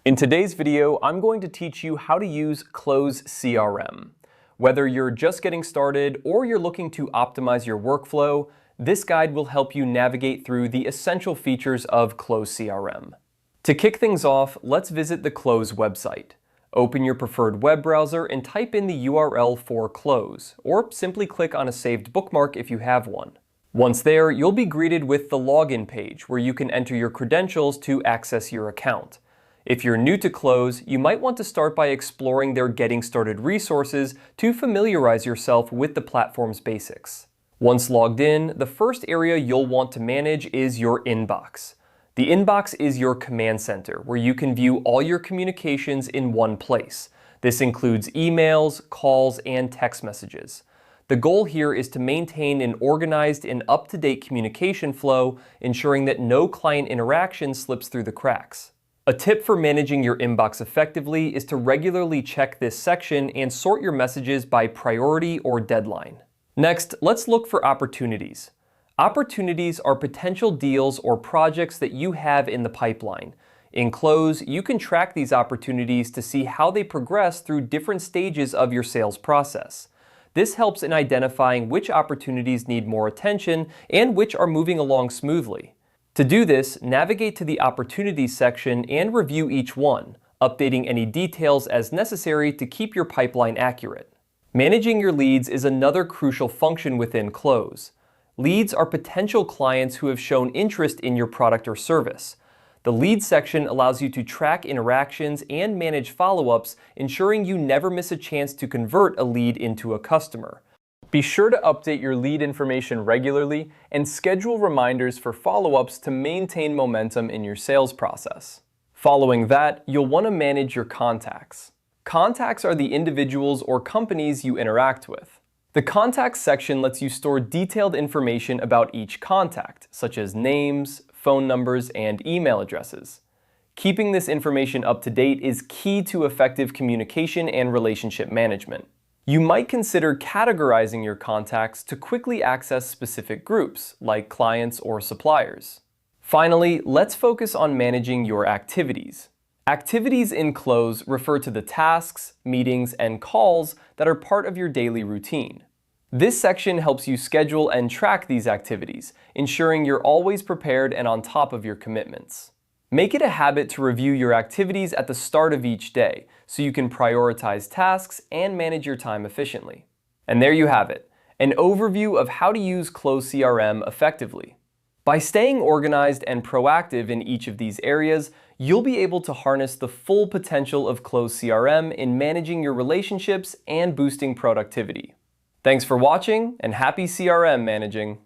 In today's video, I'm going to teach you how to use Close CRM. Whether you're just getting started or you're looking to optimize your workflow, this guide will help you navigate through the essential features of Close CRM. To kick things off, let's visit the Close website. Open your preferred web browser and type in the URL for Close, or simply click on a saved bookmark if you have one. Once there, you'll be greeted with the login page where you can enter your credentials to access your account. If you're new to Close, you might want to start by exploring their Getting Started resources to familiarize yourself with the platform's basics. Once logged in, the first area you'll want to manage is your inbox. The inbox is your command center, where you can view all your communications in one place. This includes emails, calls, and text messages. The goal here is to maintain an organized and up-to-date communication flow, ensuring that no client interaction slips through the cracks. A tip for managing your inbox effectively is to regularly check this section and sort your messages by priority or deadline. Next, let's look for opportunities. Opportunities are potential deals or projects that you have in the pipeline. In Close, you can track these opportunities to see how they progress through different stages of your sales process. This helps in identifying which opportunities need more attention and which are moving along smoothly. To do this, navigate to the Opportunities section and review each one, updating any details as necessary to keep your pipeline accurate. Managing your leads is another crucial function within Close. Leads are potential clients who have shown interest in your product or service. The Leads section allows you to track interactions and manage follow-ups, ensuring you never miss a chance to convert a lead into a customer. Be sure to update your lead information regularly and schedule reminders for follow-ups to maintain momentum in your sales process. Following that, you'll want to manage your contacts. Contacts are the individuals or companies you interact with. The Contacts section lets you store detailed information about each contact, such as names, phone numbers, and email addresses. Keeping this information up to date is key to effective communication and relationship management. You might consider categorizing your contacts to quickly access specific groups, like clients or suppliers. Finally, let's focus on managing your activities. Activities in Close refer to the tasks, meetings, and calls that are part of your daily routine. This section helps you schedule and track these activities, ensuring you're always prepared and on top of your commitments. Make it a habit to review your activities at the start of each day, so you can prioritize tasks and manage your time efficiently. And there you have it, an overview of how to use Close CRM effectively. By staying organized and proactive in each of these areas, you'll be able to harness the full potential of Close CRM in managing your relationships and boosting productivity. Thanks for watching, and happy CRM managing!